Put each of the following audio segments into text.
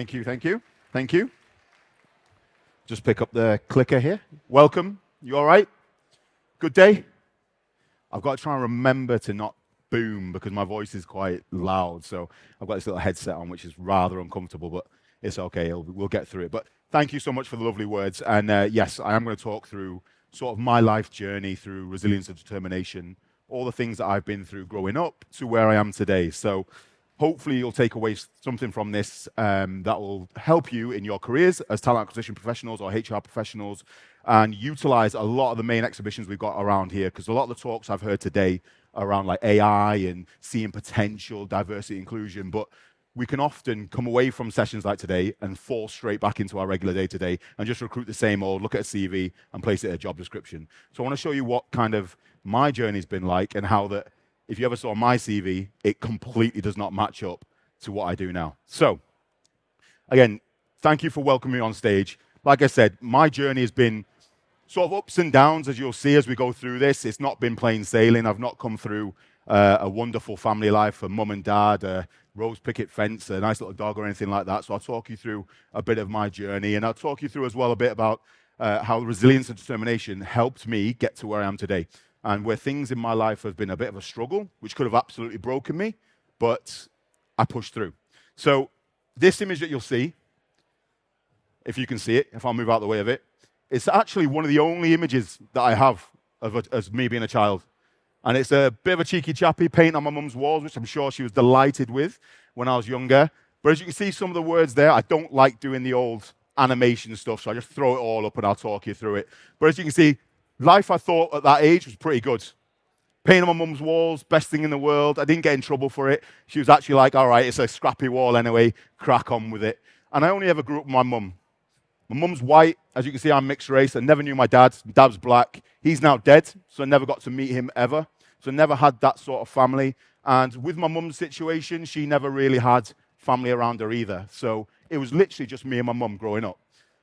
Thank you, thank you, thank you. Just pick up the clicker here. Welcome. You all right? Good day? I've got to try and remember to not boom because my voice is quite loud. So I've got this little headset on, which is rather uncomfortable, but it's okay. We'll get through it. But thank you so much for the lovely words. And yes, I am going to talk through sort of my life journey through resilience and determination, all the things that I've been through growing up to where I am today. So hopefully you'll take away something from this that will help you in your careers as talent acquisition professionals or HR professionals and utilize a lot of the main exhibitions we've got around here, because a lot of the talks I've heard today around like AI and seeing potential, diversity, inclusion, but we can often come away from sessions like today and fall straight back into our regular day-to-day and just recruit the same old, look at a CV and place it in a job description. So I want to show you what kind of my journey's been like and how that if you ever saw my CV, it completely does not match up to what I do now. So, again, thank you for welcoming me on stage. Like I said, my journey has been sort of ups and downs, as you'll see as we go through this. It's not been plain sailing. I've not come through a wonderful family life, a mum and dad, a rose picket fence, a nice little dog or anything like that. So I'll talk you through a bit of my journey, and I'll talk you through as well a bit about how resilience and determination helped me get to where I am today. And where things in my life have been a bit of a struggle, which could have absolutely broken me, but I pushed through. So this image that you'll see, if you can see it, if I'll move out of the way of it, it's actually one of the only images that I have of as me being a child. And it's a bit of a cheeky chappy paint on my mum's walls, which I'm sure she was delighted with when I was younger. But as you can see, some of the words there, I don't like doing the old animation stuff, so I just throw it all up and I'll talk you through it. But as you can see, life, I thought, at that age was pretty good. Painting on my mum's walls, best thing in the world. I didn't get in trouble for it. She was actually like, all right, it's a scrappy wall anyway, crack on with it. And I only ever grew up with my mum. My mum's white. As you can see, I'm mixed race. I never knew my dad. My dad's black. He's now dead, so I never got to meet him ever. So I never had that sort of family. And with my mum's situation, she never really had family around her either. So it was literally just me and my mum growing up.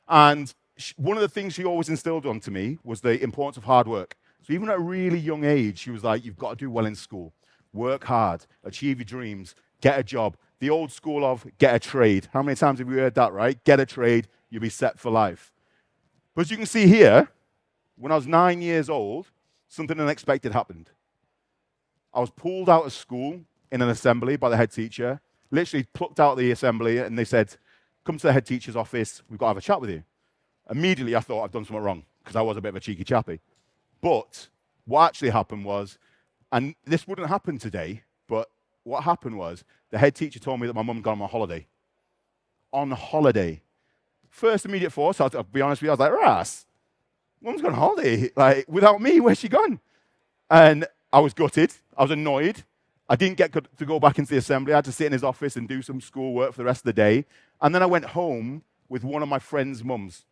And one of the things she always instilled onto me was the importance of hard work. So even at a really young age, she was like, you've got to do well in school, work hard, achieve your dreams, get a job. The old school of get a trade. How many times have we heard that, right? Get a trade, you'll be set for life. But as you can see here, when I was 9 years old, something unexpected happened. I was pulled out of school in an assembly by the head teacher, literally plucked out of the assembly, and they said, come to the head teacher's office, we've got to have a chat with you. Immediately, I thought I'd done something wrong because I was a bit of a cheeky chappy. But what actually happened was, and this wouldn't happen today, but what happened was the head teacher told me that my mum had gone on holiday. On holiday. First immediate thought, I'll be honest with you, I was like, Ras, mum's gone on holiday. Like, without me, where's she gone? And I was gutted. I was annoyed. I didn't get to go back into the assembly. I had to sit in his office and do some schoolwork for the rest of the day. And then I went home with one of my friend's mums.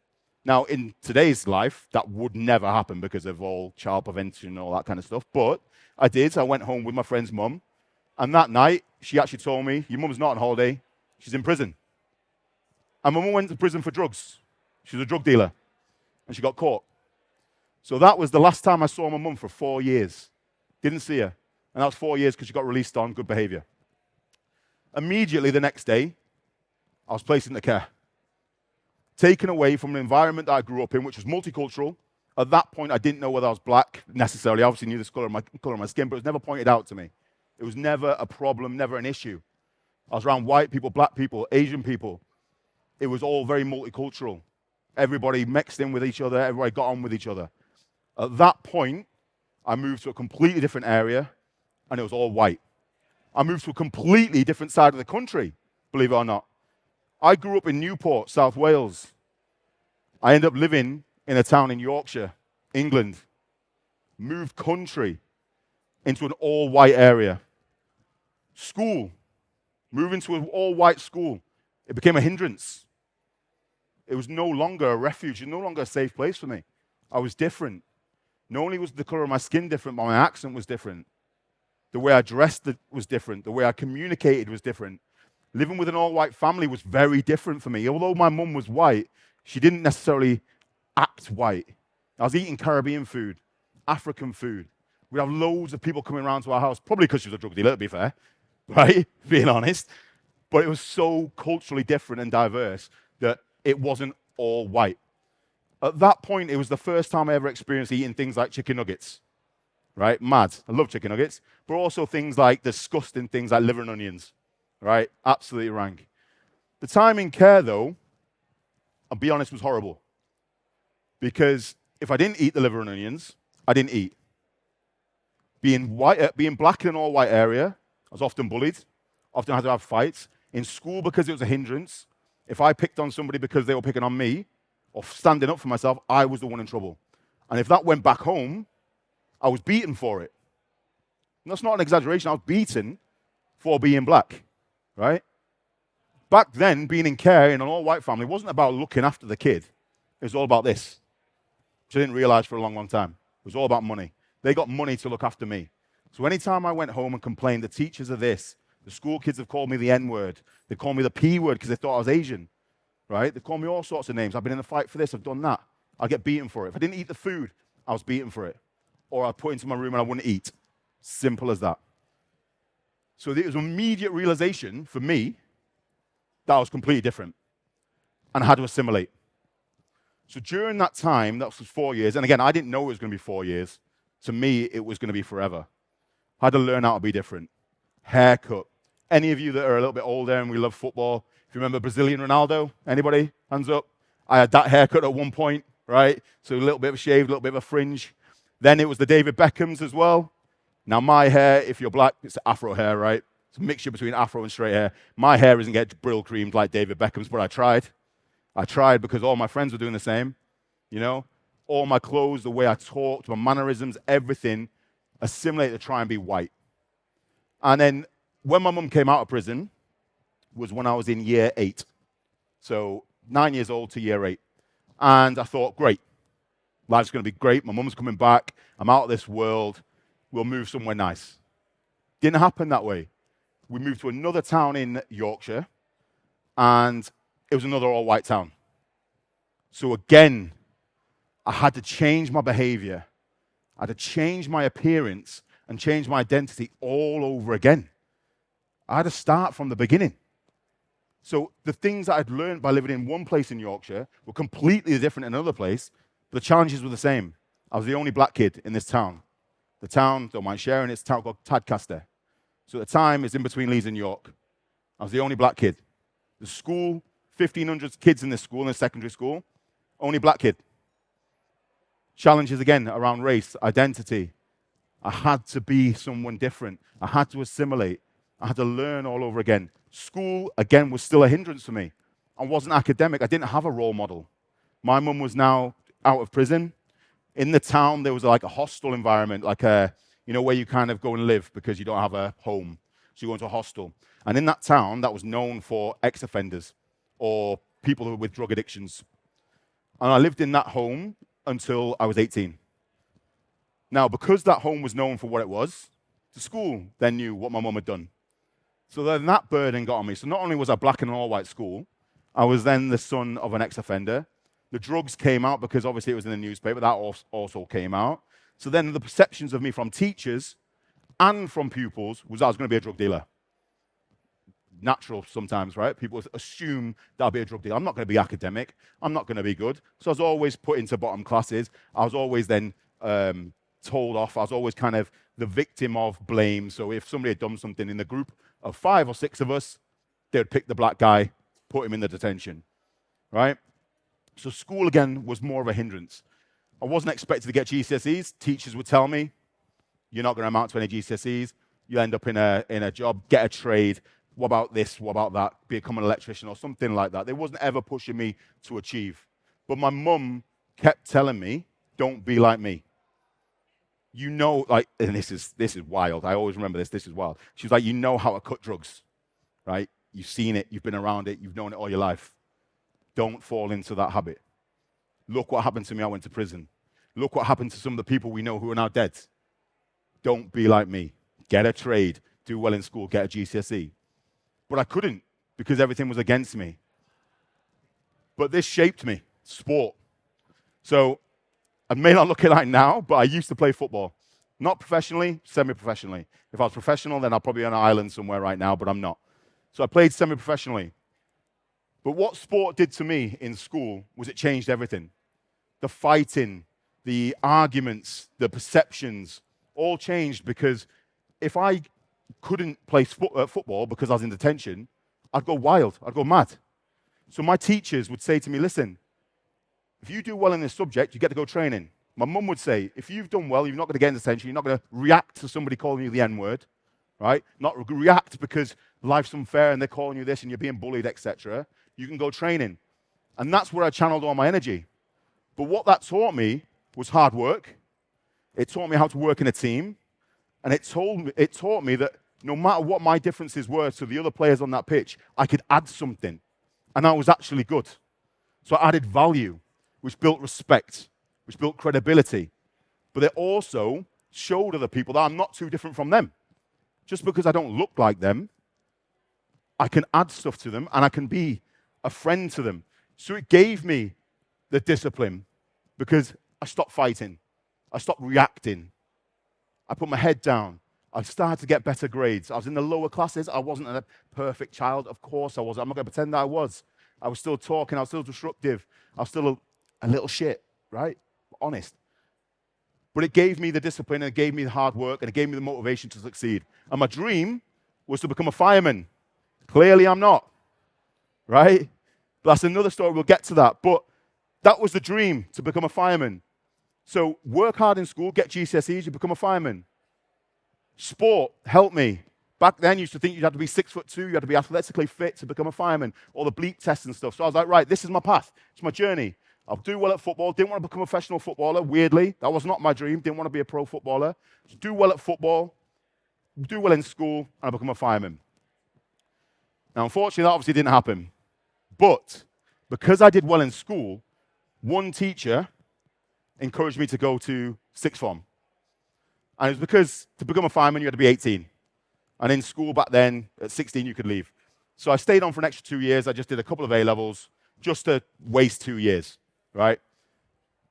Now, in today's life, that would never happen because of all child prevention and all that kind of stuff. But I did. I went home with my friend's mum. And that night, she actually told me, your mum's not on holiday. She's in prison. And my mum went to prison for drugs. She was a drug dealer. And she got caught. So that was the last time I saw my mum for 4 years. Didn't see her. And that was 4 years because she got released on good behavior. Immediately the next day, I was placed into care. Taken away from an environment that I grew up in, which was multicultural. At that point, I didn't know whether I was black necessarily. I obviously knew the color of my skin, but it was never pointed out to me. It was never a problem, never an issue. I was around white people, black people, Asian people. It was all very multicultural. Everybody mixed in with each other. Everybody got on with each other. At that point, I moved to a completely different area, and it was all white. I moved to a completely different side of the country, believe it or not. I grew up in Newport, South Wales. I ended up living in a town in Yorkshire, England. Moved country into an all-white area. School. Moving to an all-white school. It became a hindrance. It was no longer a refuge. It was no longer a safe place for me. I was different. Not only was the color of my skin different, but my accent was different. The way I dressed was different. The way I communicated was different. Living with an all-white family was very different for me. Although my mum was white, she didn't necessarily act white. I was eating Caribbean food, African food. We'd have loads of people coming around to our house, probably because she was a drug dealer, to be fair, right? Being honest. but it was so culturally different and diverse that it wasn't all white. At that point, it was the first time I ever experienced eating things like chicken nuggets, right? Mad. I love chicken nuggets, but also things like disgusting things like liver and onions, right? Absolutely rank. The time in care, though, I'll be honest, was horrible. Because if I didn't eat the liver and onions, I didn't eat. Being black in an all-white area, I was often bullied, often had to have fights. In school, because it was a hindrance, if I picked on somebody because they were picking on me, or standing up for myself, I was the one in trouble. And if that went back home, I was beaten for it. And that's not an exaggeration. I was beaten for being black, right? Back then, being in care in an all-white family wasn't about looking after the kid. It was all about this, which I didn't realize for a long, long time. It was all about money. They got money to look after me. So anytime I went home and complained, the teachers are this, the school kids have called me the N-word. They called me the P-word because they thought I was Asian, right? They called me all sorts of names. I've been in a fight for this. I've done that. I'll get beaten for it. If I didn't eat the food, I was beaten for it. Or I'd put into my room and I wouldn't eat. Simple as that. So it was an immediate realization for me that I was completely different and I had to assimilate. So during that time, that was 4 years, and again, I didn't know it was going to be 4 years. To me, it was going to be forever. I had to learn how to be different. Haircut. Any of you that are a little bit older and we love football, if you remember Brazilian Ronaldo, anybody? Hands up. I had that haircut at one point, right? So a little bit of a shave, a little bit of a fringe. Then it was the David Beckhams as well. Now my hair, if you're black, it's afro hair, right? It's a mixture between afro and straight hair. My hair isn't get brill creamed like David Beckham's, but I tried. I tried because all my friends were doing the same, you know? All my clothes, the way I talked, my mannerisms, everything, assimilated to try and be white. And then when my mum came out of prison was when I was in year 8. So 9 years old to year 8. And I thought, great, life's going to be great. My mum's coming back. I'm out of this world. We'll move somewhere nice. Didn't happen that way. We moved to another town in Yorkshire, and it was another all-white town. So again, I had to change my behavior. I had to change my appearance and change my identity all over again. I had to start from the beginning. So the things that I'd learned by living in one place in Yorkshire were completely different in another place, but the challenges were the same. I was the only black kid in this town. The town, don't mind sharing, it's a town called Tadcaster. So at the time, it's in between Leeds and York. I was the only black kid. The school, 1,500 kids in this school, in this secondary school, only black kid. Challenges again around race, identity. I had to be someone different. I had to assimilate. I had to learn all over again. School, again, was still a hindrance for me. I wasn't academic. I didn't have a role model. My mum was now out of prison. In the town, there was like a hostel environment, like a, where you kind of go and live because you don't have a home. So you go into a hostel. And in that town, that was known for ex-offenders or people who were with drug addictions. And I lived in that home until I was 18. Now, because that home was known for what it was, the school then knew what my mum had done. So then that burden got on me. So not only was I black in an all-white school, I was then the son of an ex-offender. The drugs came out because obviously it was in the newspaper. That also came out. So then the perceptions of me from teachers and from pupils was I was going to be a drug dealer. Natural sometimes, right? People assume that I'll be a drug dealer. I'm not going to be academic. I'm not going to be good. So I was always put into bottom classes. I was always then told off. I was always kind of the victim of blame. So if somebody had done something in the group of 5 or 6 of us, they would pick the black guy, put him in the detention, right? So school, again, was more of a hindrance. I wasn't expected to get GCSEs. Teachers would tell me, you're not going to amount to any GCSEs. You end up in a job, get a trade. What about this? What about that? Become an electrician or something like that. They wasn't ever pushing me to achieve. But my mum kept telling me, don't be like me. And this is wild. I always remember this. This is wild. She was like, you know how to cut drugs, right? You've seen it. You've been around it. You've known it all your life. Don't fall into that habit. Look what happened to me. I went to prison. Look what happened to some of the people we know who are now dead. Don't be like me. Get a trade. Do well in school. Get a GCSE. But I couldn't because everything was against me. But this shaped me. Sport. So I may not look it like now, but I used to play football. Not professionally, semi-professionally. If I was professional, then I'll probably be on an island somewhere right now, but I'm not. So I played semi-professionally. But what sport did to me in school was it changed everything. The fighting, the arguments, the perceptions, all changed because if I couldn't play football because I was in detention, I'd go wild, I'd go mad. So my teachers would say to me, listen, if you do well in this subject, you get to go training. My mum would say, if you've done well, you're not going to get in detention, you're not going to react to somebody calling you the N-word, right? Not react because life's unfair and they're calling you this and you're being bullied, etc. You can go training. And that's where I channeled all my energy. But what that taught me was hard work. It taught me how to work in a team. And it taught me that no matter what my differences were to the other players on that pitch, I could add something. And I was actually good. So I added value, which built respect, which built credibility. But it also showed other people that I'm not too different from them. Just because I don't look like them, I can add stuff to them and I can be a friend to them. So it gave me the discipline because I stopped fighting. I stopped reacting. I put my head down. I started to get better grades. I was in the lower classes. I wasn't a perfect child. Of course I wasn't. I'm not going to pretend that I was. I was still talking. I was still disruptive. I was still a little shit, right? Honest. But it gave me the discipline, and it gave me the hard work, and it gave me the motivation to succeed. And my dream was to become a fireman. Clearly I'm not, right? But that's another story. We'll get to that. But that was the dream, to become a fireman. So work hard in school, get GCSEs, you become a fireman. Sport helped me. Back then, you used to think you had to be 6'2", you had to be athletically fit to become a fireman, all the bleep tests and stuff. So I was like, right, this is my path. It's my journey. I'll do well at football. Didn't want to become a professional footballer, weirdly. That was not my dream. Didn't want to be a pro footballer. Just do well at football, do well in school, and I become a fireman. Now, unfortunately, that obviously didn't happen. But because I did well in school, one teacher encouraged me to go to sixth form. And it was because to become a fireman, you had to be 18. And in school back then, at 16, you could leave. So I stayed on for an extra 2 years. I just did a couple of A-levels just to waste 2 years, right?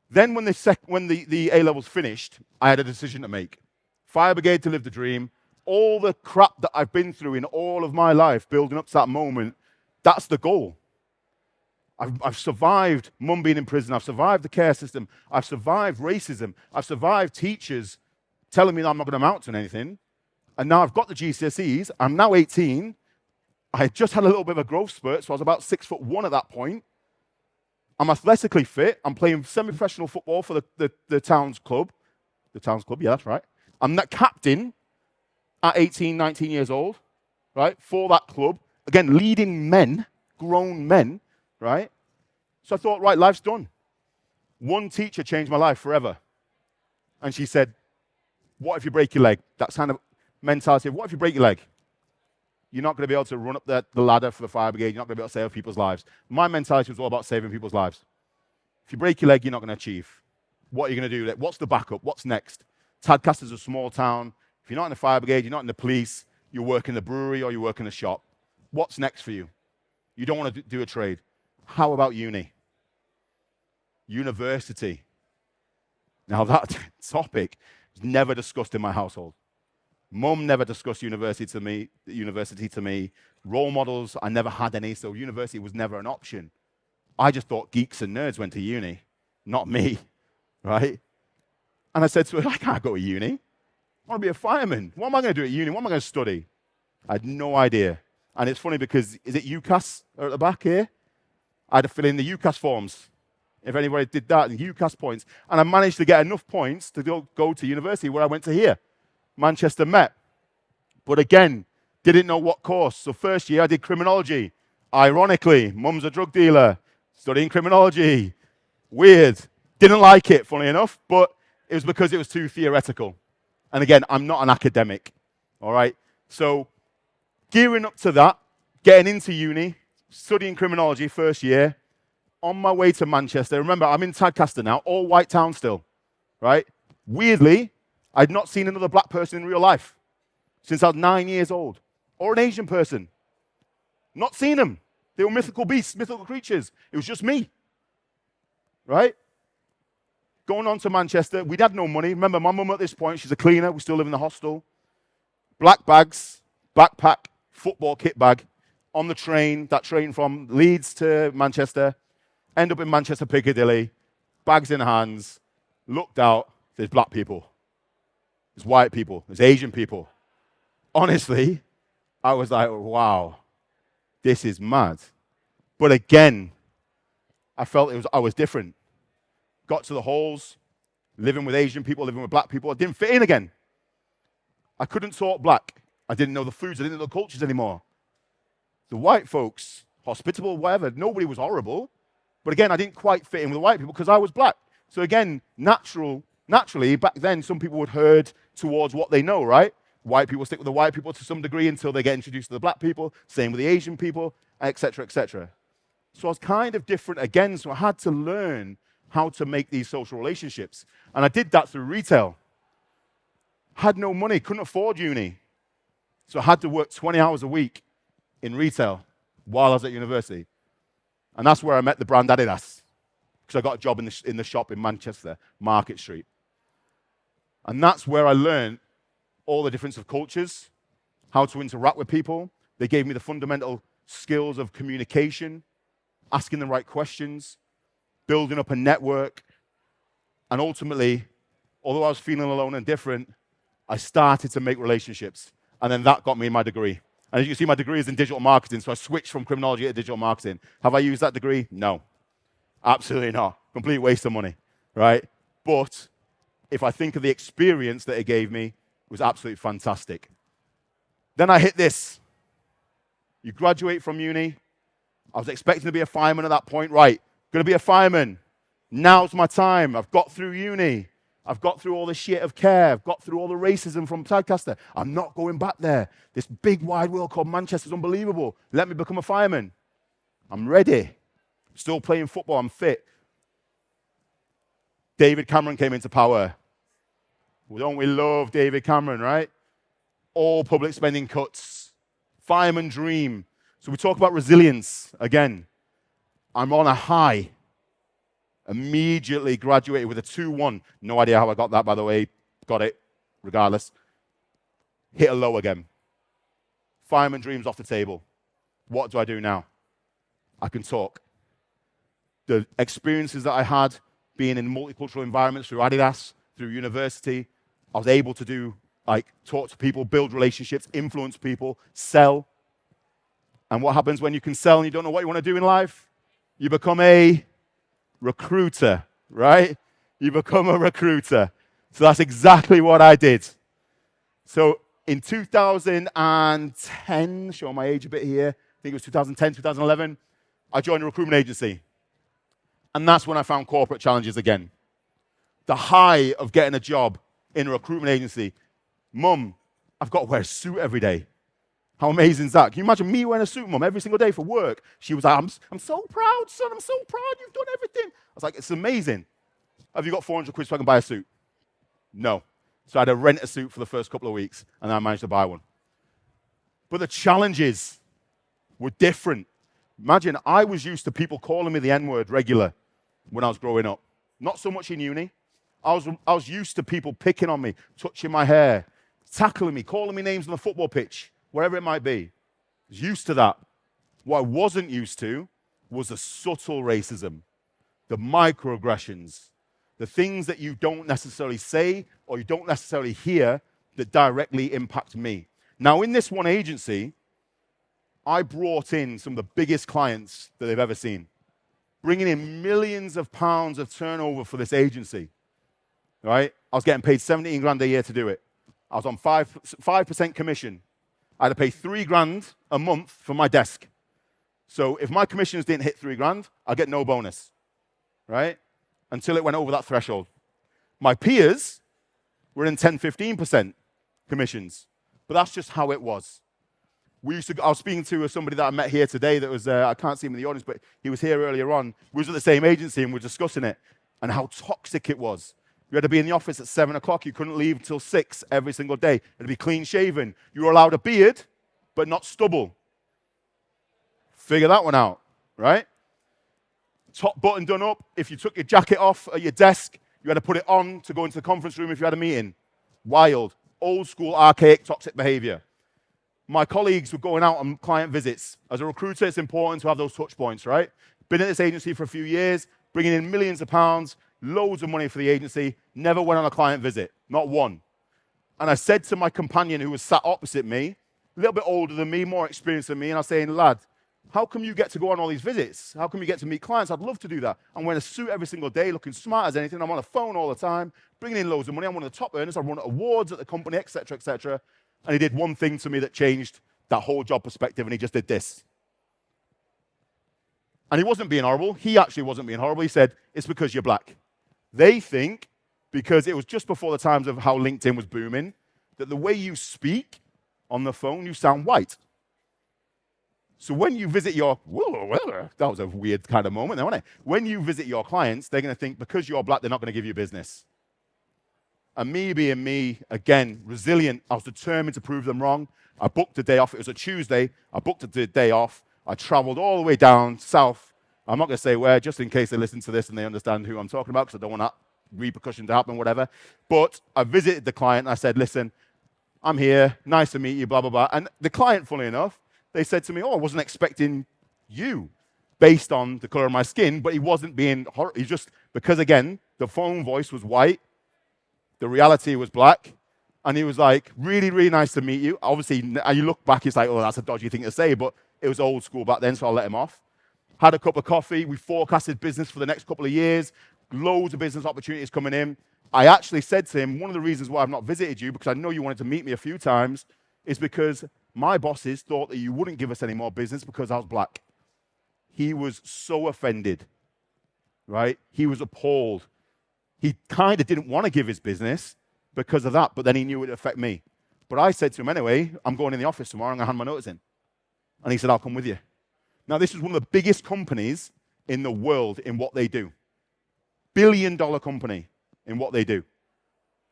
Then when the A-levels finished, I had a decision to make. Fire brigade to live the dream. All the crap that I've been through in all of my life, building up to that moment, that's the goal. I've survived mum being in prison. I've survived the care system. I've survived racism. I've survived teachers telling me that I'm not going to amount to anything. And now I've got the GCSEs. I'm now 18. I had just had a little bit of a growth spurt, so I was about 6'1" at that point. I'm athletically fit. I'm playing semi-professional football for the town's club. The town's club, yeah, that's right. I'm that captain at 18, 19 years old, right, for that club. Again, leading men, grown men, right? So I thought, right, life's done. One teacher changed my life forever. And she said, what if you break your leg? That kind of mentality of, what if you break your leg? You're not going to be able to run up the ladder for the fire brigade. You're not going to be able to save people's lives. My mentality was all about saving people's lives. If you break your leg, you're not going to achieve. What are you going to do? What's the backup? What's next? Tadcaster's a small town. If you're not in the fire brigade, you're not in the police, you work in the brewery or you work in the shop. What's next for you? You don't want to do a trade. How about uni? University. Now that topic was never discussed in my household. Mum never discussed university to me. Role models, I never had any, so university was never an option. I just thought geeks and nerds went to uni, not me, right? And I said to her, I can't go to uni. I want to be a fireman. What am I going to do at uni? What am I going to study? I had no idea. And it's funny because, is it UCAS at the back here? I had to fill in the UCAS forms. If anybody did that, the UCAS points. And I managed to get enough points to go to university where I went to here, Manchester Met. But again, didn't know what course. So first year I did criminology. Ironically, mum's a drug dealer, studying criminology. Weird. Didn't like it, funny enough, but it was because it was too theoretical. And again, I'm not an academic, all right? So gearing up to that, getting into uni, studying criminology first year, on my way to Manchester. Remember, I'm in Tadcaster now, all white town still, right? Weirdly, I'd not seen another black person in real life since I was 9 years old, or an Asian person. Not seen them. They were mythical beasts, mythical creatures. It was just me, right? Going on to Manchester, we'd had no money. Remember, my mum at this point, she's a cleaner. We still live in the hostel. Black bags, backpack, football kit bag. on the train, that train from Leeds to Manchester, end up in Manchester Piccadilly, bags in hands, looked out, there's black people, there's white people, there's Asian people. Honestly, I was like, wow, this is mad. But again, I felt I was different. Got to the halls, living with Asian people, living with black people. I didn't fit in again. I couldn't talk black. I didn't know the foods. I didn't know the cultures anymore. The white folks, hospitable, whatever, nobody was horrible. But again, I didn't quite fit in with the white people because I was black. So again, naturally, back then, some people would herd towards what they know, right? White people stick with the white people to some degree until they get introduced to the black people. Same with the Asian people, etc., etc. So I was kind of different again, so I had to learn how to make these social relationships. And I did that through retail. Had no money, couldn't afford uni. So I had to work 20 hours a week in retail while I was at university. And that's where I met the brand Adidas, because I got a job in the shop in Manchester, Market Street. And that's where I learned all the difference of cultures, how to interact with people. They gave me the fundamental skills of communication, asking the right questions, building up a network. And ultimately, although I was feeling alone and different, I started to make relationships. And then that got me my degree. And as you can see, my degree is in digital marketing, so I switched from criminology to digital marketing. Have I used that degree? No. Absolutely not. Complete waste of money, right? But if I think of the experience that it gave me, it was absolutely fantastic. Then I hit this. You graduate from uni. I was expecting to be a fireman at that point. Right, going to be a fireman. Now's my time. I've got through uni. I've got through all the shit of care. I've got through all the racism from Tadcaster. I'm not going back there. This big wide world called Manchester is unbelievable. Let me become a fireman. I'm ready. Still playing football. I'm fit. David Cameron came into power. Don't we love David Cameron, right? All public spending cuts. Fireman dream. So we talk about resilience again. I'm on a high. Immediately graduated with a 2-1. No idea how I got that, by the way. Got it, regardless. Hit a low again. Fireman dreams off the table. What do I do now? I can talk. The experiences that I had being in multicultural environments through Adidas, through university, I was able to do, talk to people, build relationships, influence people, sell. And what happens when you can sell and you don't know what you want to do in life? You become a recruiter, right? You become a recruiter. So that's exactly what I did. So in 2010, showing my age a bit here, I think it was 2010, 2011, I joined a recruitment agency. And that's when I found corporate challenges again. The high of getting a job in a recruitment agency. Mum, I've got to wear a suit every day. How amazing is that? Can you imagine me wearing a suit, Mum, every single day for work? She was like, I'm so proud, son. I'm so proud you've done everything. I was like, it's amazing. Have you got 400 quid so I can buy a suit? No. So I had to rent a suit for the first couple of weeks, and then I managed to buy one. But the challenges were different. Imagine, I was used to people calling me the N-word regular when I was growing up. Not so much in uni. I was used to people picking on me, touching my hair, tackling me, calling me names on the football pitch, wherever it might be. I was used to that. What I wasn't used to was the subtle racism, the microaggressions, the things that you don't necessarily say or you don't necessarily hear that directly impact me. Now, in this one agency, I brought in some of the biggest clients that they've ever seen, bringing in millions of pounds of turnover for this agency, right? I was getting paid 17 grand a year to do it. I was on 5% commission. I had to pay 3 grand a month for my desk. So if my commissions didn't hit 3 grand, I'd get no bonus, right? Until it went over that threshold. My peers were in 10, 15% commissions, but that's just how it was. I was speaking to somebody that I met here today that was, I can't see him in the audience, but he was here earlier on. We was at the same agency and we were discussing it and how toxic it was. You had to be in the office at 7 o'clock. You couldn't leave until 6 every single day. You had to be clean shaven. You were allowed a beard, but not stubble. Figure that one out, right? Top button done up. If you took your jacket off at your desk, you had to put it on to go into the conference room if you had a meeting. Wild, old school, archaic, toxic behavior. My colleagues were going out on client visits. As a recruiter, it's important to have those touch points, right? Been at this agency for a few years, bringing in millions of pounds, loads of money for the agency, never went on a client visit, not one. And I said to my companion who was sat opposite me, a little bit older than me, more experienced than me, and I was saying, lad, how come you get to go on all these visits? How come you get to meet clients? I'd love to do that. I'm wearing a suit every single day, looking smart as anything. I'm on the phone all the time, bringing in loads of money. I'm one of the top earners. I run awards at the company, etc., etc. And he did one thing to me that changed that whole job perspective, and he just did this. And he wasn't being horrible. He actually wasn't being horrible. He said, it's because you're black. They think, because it was just before the times of how LinkedIn was booming, that the way you speak on the phone, you sound white. So when you visit your, that was a weird kind of moment there, wasn't it? When you visit your clients, they're going to think because you're black, they're not going to give you business. And me being me, again, resilient, I was determined to prove them wrong. I booked a day off. It was a Tuesday. I booked a day off. I traveled all the way down south. I'm not going to say where, just in case they listen to this and they understand who I'm talking about, because I don't want that repercussion to happen, whatever. But I visited the client and I said, listen, I'm here. Nice to meet you, blah, blah, blah. And the client, funny enough, they said to me, I wasn't expecting you based on the color of my skin, but he wasn't being horrible. He just, because again, the phone voice was white, the reality was black, and he was like, really, really nice to meet you. Obviously, and you look back, it's like, oh, that's a dodgy thing to say, but it was old school back then, so I let him off. Had a cup of coffee. We forecasted business for the next couple of years, loads of business opportunities coming in. I actually said to him, one of the reasons why I've not visited you, because I know you wanted to meet me a few times, is because my bosses thought that you wouldn't give us any more business because I was black. He was so offended, right? He was appalled. He kind of didn't want to give his business because of that, but then he knew it would affect me. But I said to him anyway, I'm going in the office tomorrow, I'm going to hand my notice in. And he said, I'll come with you. Now, this is one of the biggest companies in the world in what they do. Billion-dollar company in what they do.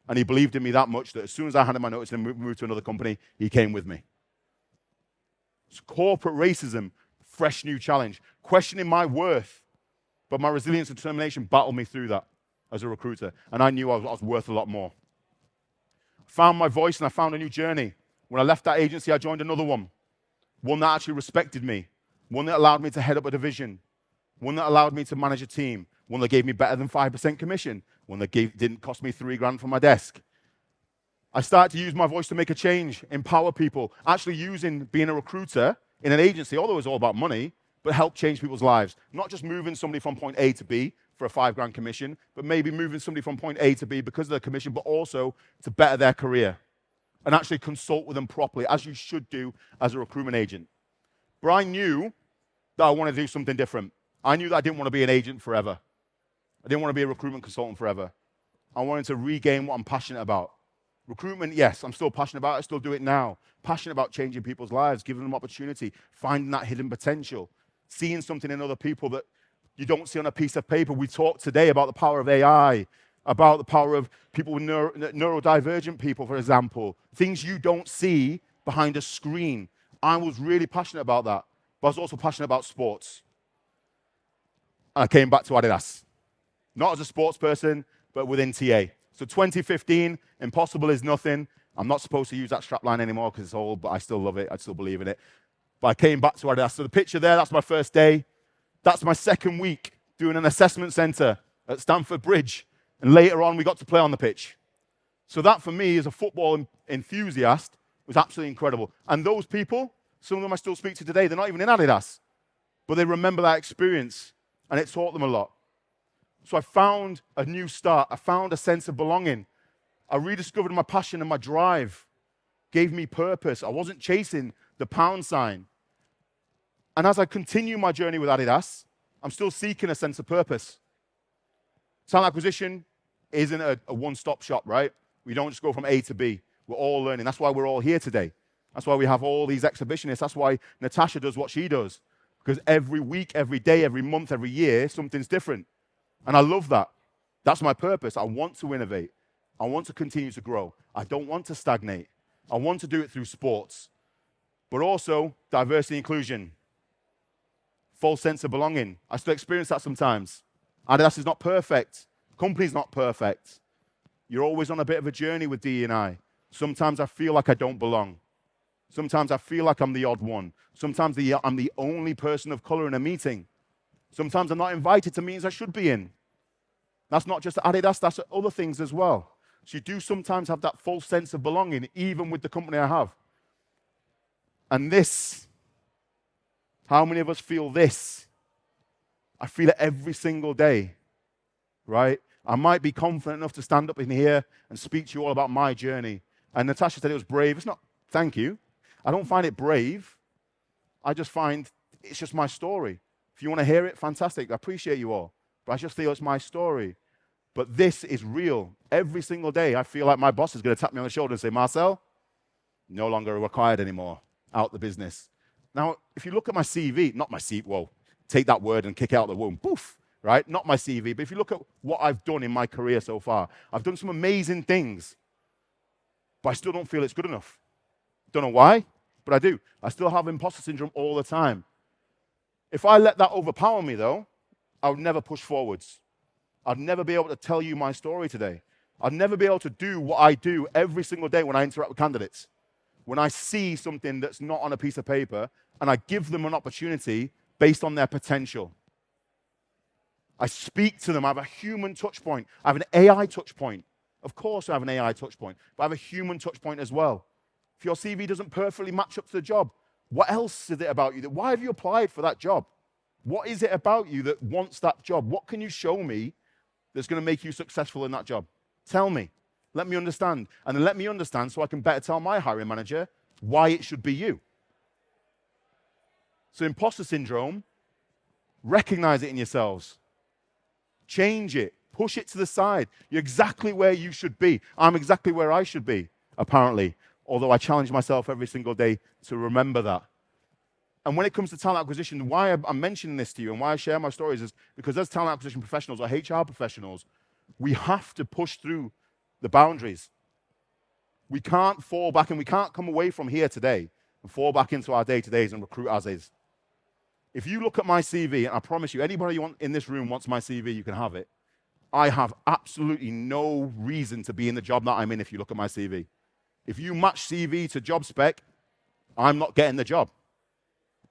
And he believed in me that much that as soon as I handed my notice and moved to another company, he came with me. It's corporate racism, fresh new challenge, questioning my worth. But my resilience and determination battled me through that as a recruiter. And I knew I was worth a lot more. Found my voice and I found a new journey. When I left that agency, I joined another one. One that actually respected me. One that allowed me to head up a division. One that allowed me to manage a team. One that gave me better than 5% commission. One that didn't cost me $3,000 for my desk. I started to use my voice to make a change, empower people, actually using being a recruiter in an agency, although it was all about money, but help change people's lives. Not just moving somebody from point A to B for a $5,000 commission, but maybe moving somebody from point A to B because of their commission, but also to better their career and actually consult with them properly, as you should do as a recruitment agent. But I knew that I wanted to do something different. I knew that I didn't want to be an agent forever. I didn't want to be a recruitment consultant forever. I wanted to regain what I'm passionate about. Recruitment, yes, I'm still passionate about it. I still do it now. Passionate about changing people's lives, giving them opportunity, finding that hidden potential, seeing something in other people that you don't see on a piece of paper. We talked today about the power of AI, about the power of people with neurodivergent people, for example. Things you don't see behind a screen. I was really passionate about that, but I was also passionate about sports. And I came back to Adidas. Not as a sports person, but within TA. So 2015, impossible is nothing. I'm not supposed to use that strapline anymore because it's old, but I still love it. I still believe in it. But I came back to Adidas. So the picture there, that's my first day. That's my second week doing an assessment center at Stamford Bridge. And later on, we got to play on the pitch. So that, for me, as a football enthusiast, was absolutely incredible. And those people, some of them I still speak to today, they're not even in Adidas. But they remember that experience, and it taught them a lot. So I found a new start. I found a sense of belonging. I rediscovered my passion and my drive. Gave me purpose. I wasn't chasing the pound sign. And as I continue my journey with Adidas, I'm still seeking a sense of purpose. Talent acquisition isn't a one-stop shop, right? We don't just go from A to B. We're all learning. That's why we're all here today. That's why we have all these exhibitionists. That's why Natasha does what she does. Because every week, every day, every month, every year, something's different. And I love that. That's my purpose. I want to innovate. I want to continue to grow. I don't want to stagnate. I want to do it through sports, but also diversity and inclusion, false sense of belonging. I still experience that sometimes. Adidas is not perfect. Company's not perfect. You're always on a bit of a journey with DE&I. Sometimes I feel like I don't belong. Sometimes I feel like I'm the odd one. Sometimes I'm the only person of color in a meeting. Sometimes I'm not invited to meetings I should be in. That's not just Adidas, that's other things as well. So you do sometimes have that false sense of belonging, even with the company I have. And this, how many of us feel this? I feel it every single day, right? I might be confident enough to stand up in here and speak to you all about my journey. And Natasha said it was brave. It's not, thank you. I don't find it brave. I just find it's just my story. If you want to hear it, fantastic. I appreciate you all. But I just feel it's my story. But this is real. Every single day, I feel like my boss is going to tap me on the shoulder and say, Marcel, no longer required anymore. Out the business. Now, if you look at my CV, not my CV, well, take that word and kick it out the womb. Poof, right? Not my CV, but if you look at what I've done in my career so far, I've done some amazing things, but I still don't feel it's good enough. Don't know why, but I do. I still have imposter syndrome all the time. If I let that overpower me, though, I would never push forwards. I'd never be able to tell you my story today. I'd never be able to do what I do every single day when I interact with candidates. When I see something that's not on a piece of paper and I give them an opportunity based on their potential. I speak to them. I have a human touch point. I have an AI touch point. Of course I have an AI touch point, but I have a human touch point as well. If your CV doesn't perfectly match up to the job, what else is it about you? Why have you applied for that job? What is it about you that wants that job? What can you show me that's going to make you successful in that job? Tell me. Let me understand. And then let me understand so I can better tell my hiring manager why it should be you. So imposter syndrome, recognize it in yourselves. Change it. Push it to the side. You're exactly where you should be. I'm exactly where I should be, apparently. Although I challenge myself every single day to remember that. And when it comes to talent acquisition, why I'm mentioning this to you and why I share my stories is because as talent acquisition professionals or HR professionals, we have to push through the boundaries. We can't fall back and we can't come away from here today and fall back into our day-to-days and recruit as is. If you look at my CV, and I promise you, anybody in this room wants my CV, you can have it. I have absolutely no reason to be in the job that I'm in if you look at my CV. If you match CV to job spec, I'm not getting the job.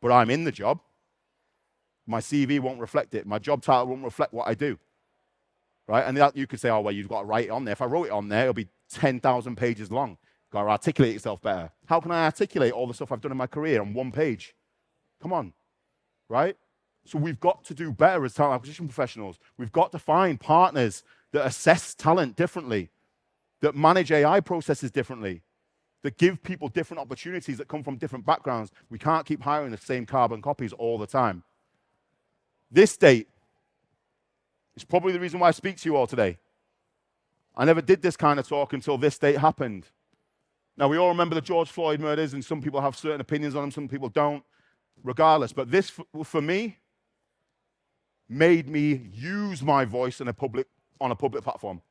But I'm in the job. My CV won't reflect it. My job title won't reflect what I do. Right? And that, you could say, oh, well, you've got to write it on there. If I wrote it on there, it'll be 10,000 pages long. You've got to articulate yourself better. How can I articulate all the stuff I've done in my career on one page? Come on. Right? So we've got to do better as talent acquisition professionals. We've got to find partners that assess talent differently, that manage AI processes differently, that give people different opportunities that come from different backgrounds. We can't keep hiring the same carbon copies all the time. This date is probably the reason why I speak to you all today. I never did this kind of talk until this date happened. Now, we all remember the George Floyd murders, and some people have certain opinions on them, some people don't, regardless. But this, for me, made me use my voice on a public platform.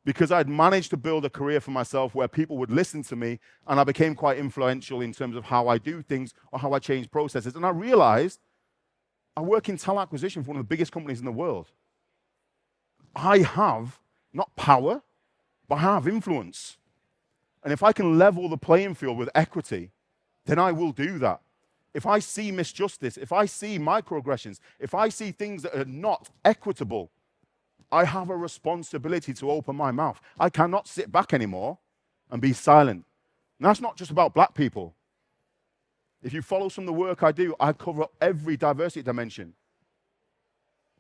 Because I'd managed to build a career for myself where people would listen to me, and I became quite influential in terms of how I do things or how I change processes. And I realized I work in talent acquisition for one of the biggest companies in the world. I have not power, but I have influence. And if I can level the playing field with equity, then I will do that. If I see misjustice, if I see microaggressions, if I see things that are not equitable, I have a responsibility to open my mouth. I cannot sit back anymore and be silent. And that's not just about black people. If you follow some of the work I do, I cover every diversity dimension.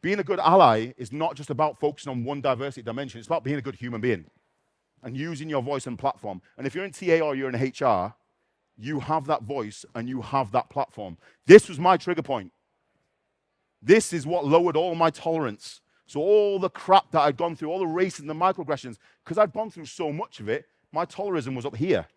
Being a good ally is not just about focusing on one diversity dimension. It's about being a good human being and using your voice and platform. And if you're in TA or you're in HR, you have that voice and you have that platform. This was my trigger point. This is what lowered all my tolerance. So all the crap that I'd gone through, all the racism, the microaggressions, because I'd gone through so much of it, my tolerism was up here.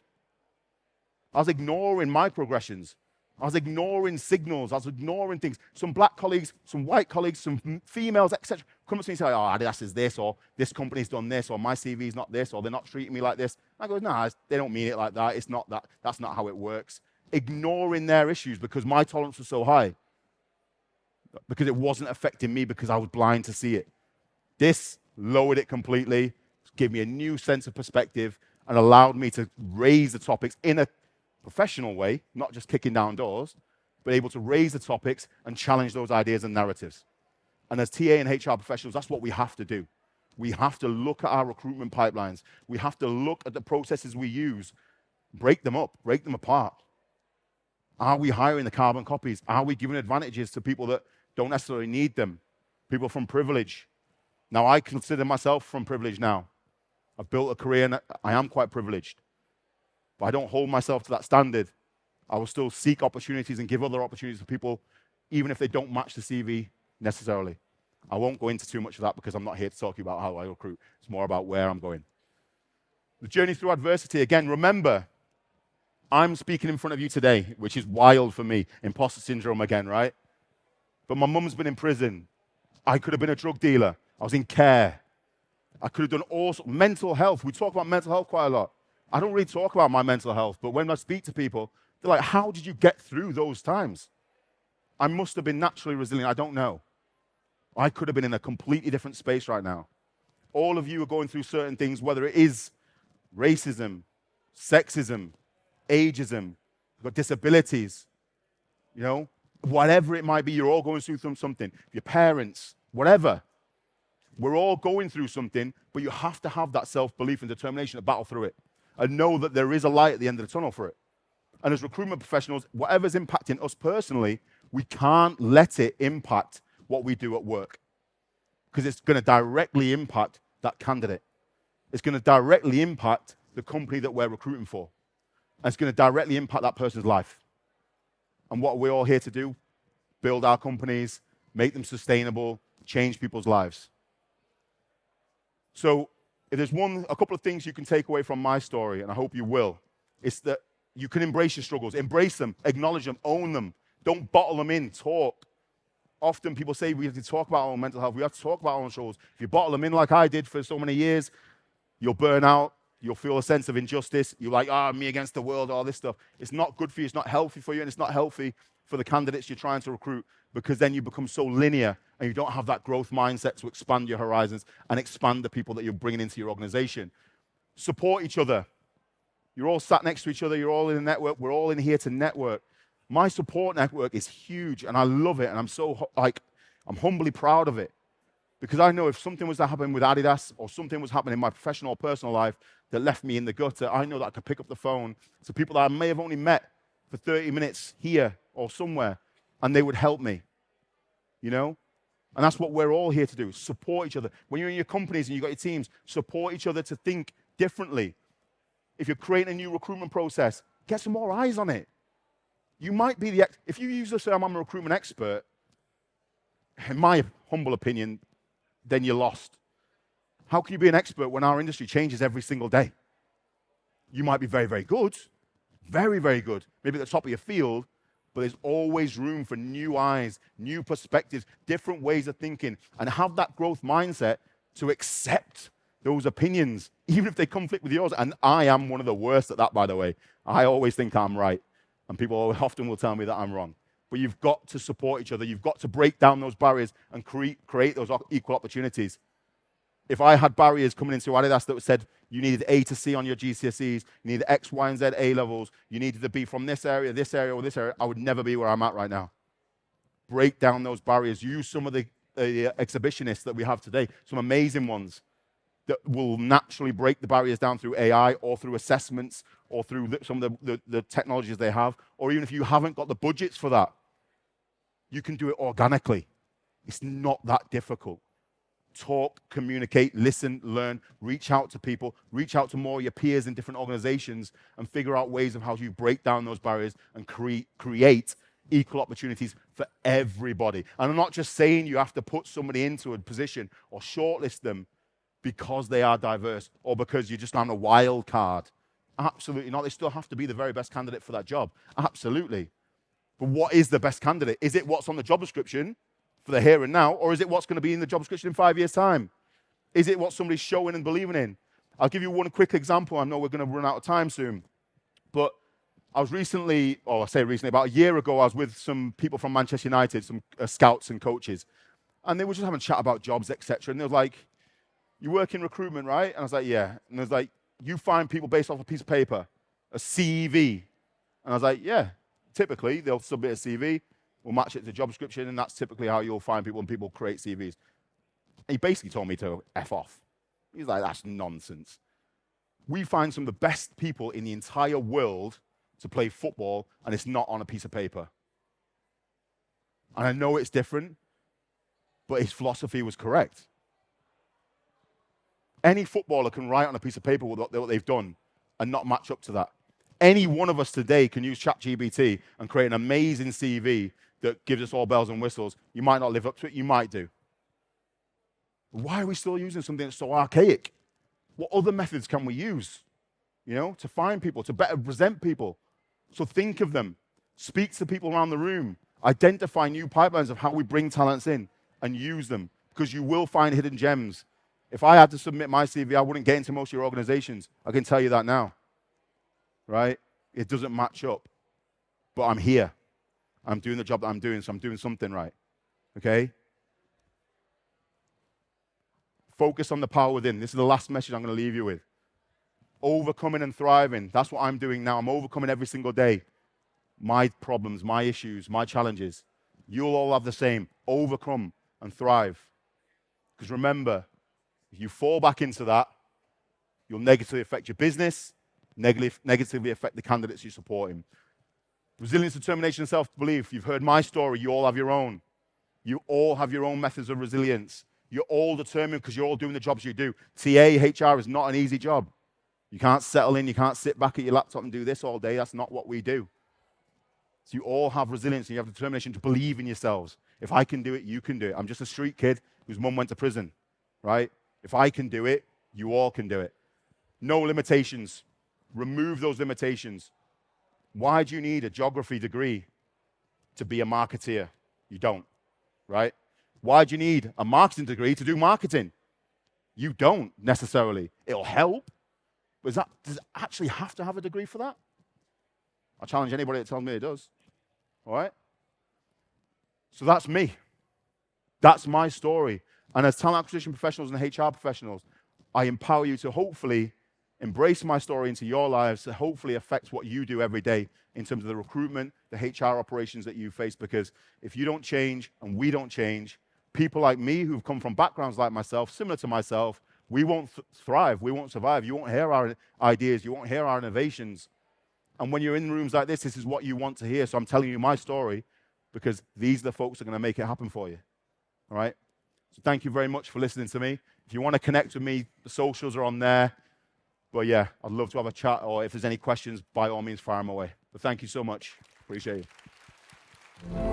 I was ignoring microaggressions. I was ignoring signals. I was ignoring things. Some black colleagues, some white colleagues, some females, etc. come up to me and say, oh, Adidas is this, or this company's done this, or my CV is not this, or they're not treating me like this. I go, no, they don't mean it like that. It's not that. That's not how it works. Ignoring their issues because my tolerance was so high. Because it wasn't affecting me because I was blind to see it. This lowered it completely, gave me a new sense of perspective, and allowed me to raise the topics in a professional way, not just kicking down doors, but able to raise the topics and challenge those ideas and narratives. And as TA and HR professionals, that's what we have to do. We have to look at our recruitment pipelines. We have to look at the processes we use, break them up, break them apart. Are we hiring the carbon copies? Are we giving advantages to people that don't necessarily need them? People from privilege. Now, I consider myself from privilege now. I've built a career and I am quite privileged. But I don't hold myself to that standard. I will still seek opportunities and give other opportunities to people, even if they don't match the CV necessarily. I won't go into too much of that because I'm not here to talk to you about how I recruit. It's more about where I'm going. The journey through adversity, again, remember, I'm speaking in front of you today, which is wild for me. Imposter syndrome again, right? But my mum's been in prison. I could have been a drug dealer. I was in care. I could have done all sorts. Mental health. We talk about mental health quite a lot. I don't really talk about my mental health, but when I speak to people, they're like, how did you get through those times? I must have been naturally resilient. I don't know. I could have been in a completely different space right now. All of you are going through certain things, whether it is racism, sexism, ageism, you've got disabilities, you know, whatever it might be, you're all going through something. Your parents, whatever. We're all going through something, but you have to have that self-belief and determination to battle through it and know that there is a light at the end of the tunnel for it. And as recruitment professionals, whatever's impacting us personally, we can't let it impact what we do at work because it's going to directly impact that candidate. It's going to directly impact the company that we're recruiting for. And it's going to directly impact that person's life. And what we're all here to do, build our companies, make them sustainable, change people's lives. So if there's a couple of things you can take away from my story, and I hope you will, it's that you can embrace your struggles, embrace them, acknowledge them, own them. Don't bottle them in, talk. Often people say we have to talk about our own mental health. We have to talk about our own struggles. If you bottle them in like I did for so many years, you'll burn out. You'll feel a sense of injustice. You're like, me against the world, all this stuff. It's not good for you. It's not healthy for you. And it's not healthy for the candidates you're trying to recruit because then you become so linear and you don't have that growth mindset to expand your horizons and expand the people that you're bringing into your organization. Support each other. You're all sat next to each other. You're all in a network. We're all in here to network. My support network is huge and I love it. And I'm I'm humbly proud of it. Because I know if something was to happen with Adidas or something was happening in my professional or personal life that left me in the gutter, I know that I could pick up the phone to people that I may have only met for 30 minutes here or somewhere, and they would help me, you know? And that's what we're all here to do, support each other. When you're in your companies and you've got your teams, support each other to think differently. If you're creating a new recruitment process, get some more eyes on it. You might be if you use the term, I'm a recruitment expert, in my humble opinion, then you're lost. How can you be an expert when our industry changes every single day? You might be very, very good, very, very good, maybe at the top of your field, but there's always room for new eyes, new perspectives, different ways of thinking, and have that growth mindset to accept those opinions, even if they conflict with yours. And I am one of the worst at that, by the way. I always think I'm right, and people often will tell me that I'm wrong. But you've got to support each other. You've got to break down those barriers and create those equal opportunities. If I had barriers coming into Adidas that said you needed A to C on your GCSEs, you needed X, Y, and Z A levels, you needed to be from this area, or this area, I would never be where I'm at right now. Break down those barriers. Use some of the exhibitionists that we have today, some amazing ones that will naturally break the barriers down through AI or through assessments or through some of the technologies they have, or even if you haven't got the budgets for that, you can do it organically. It's not that difficult. Talk, communicate, listen, learn, reach out to people, reach out to more of your peers in different organizations and figure out ways of how you break down those barriers and create equal opportunities for everybody. And I'm not just saying you have to put somebody into a position or shortlist them because they are diverse or because you're just on a wild card. Absolutely not. They still have to be the very best candidate for that job. Absolutely. But what is the best candidate? Is it what's on the job description for the here and now, or is it what's going to be in the job description in 5 years' time? Is it what somebody's showing and believing in? I'll give you one quick example. I know we're going to run out of time soon. But I was recently, about a year ago, I was with some people from Manchester United, some scouts and coaches. And they were just having a chat about jobs, etc. And they were like, you work in recruitment, right? And I was like, yeah. And they was like, you find people based off a piece of paper, a CV. And I was like, yeah, typically they'll submit a CV, we'll match it to job description, and that's typically how you'll find people when people create CVs. He basically told me to F off. He's like, that's nonsense. We find some of the best people in the entire world to play football, and it's not on a piece of paper. And I know it's different, but his philosophy was correct. Any footballer can write on a piece of paper what they've done and not match up to that. Any one of us today can use ChatGPT and create an amazing CV that gives us all bells and whistles. You might not live up to it, you might do. Why are we still using something that's so archaic? What other methods can we use, to find people, to better present people? So think of them. Speak to people around the room. Identify new pipelines of how we bring talents in and use them, because you will find hidden gems. If I had to submit my CV, I wouldn't get into most of your organizations. I can tell you that now, right? It doesn't match up. But I'm here. I'm doing the job that I'm doing, so I'm doing something right, okay? Focus on the power within. This is the last message I'm going to leave you with. Overcoming and thriving. That's what I'm doing now. I'm overcoming every single day. My problems, my issues, my challenges. You'll all have the same. Overcome and thrive. Because remember, if you fall back into that, you'll negatively affect your business, negatively affect the candidates you're supporting. Resilience, determination, and self-belief. You've heard my story. You all have your own. You all have your own methods of resilience. You're all determined because you're all doing the jobs you do. TA, HR is not an easy job. You can't settle in. You can't sit back at your laptop and do this all day. That's not what we do. So you all have resilience and you have determination to believe in yourselves. If I can do it, you can do it. I'm just a street kid whose mum went to prison, right? If I can do it, you all can do it. No limitations. Remove those limitations. Why do you need a geography degree to be a marketeer? You don't, right? Why do you need a marketing degree to do marketing? You don't necessarily. It'll help. But does it actually have to have a degree for that? I challenge anybody that tells me it does. All right? So that's me. That's my story. And as talent acquisition professionals and HR professionals, I empower you to hopefully embrace my story into your lives to hopefully affect what you do every day in terms of the recruitment, the HR operations that you face. Because if you don't change and we don't change, people like me who've come from backgrounds like myself, similar to myself, we won't thrive, we won't survive. You won't hear our ideas, you won't hear our innovations. And when you're in rooms like this is what you want to hear. So I'm telling you my story because these are the folks that are going to make it happen for you. All right? So thank you very much for listening to me. If you want to connect with me, the socials are on there. But yeah, I'd love to have a chat, or if there's any questions, by all means, fire them away. But thank you so much. Appreciate it.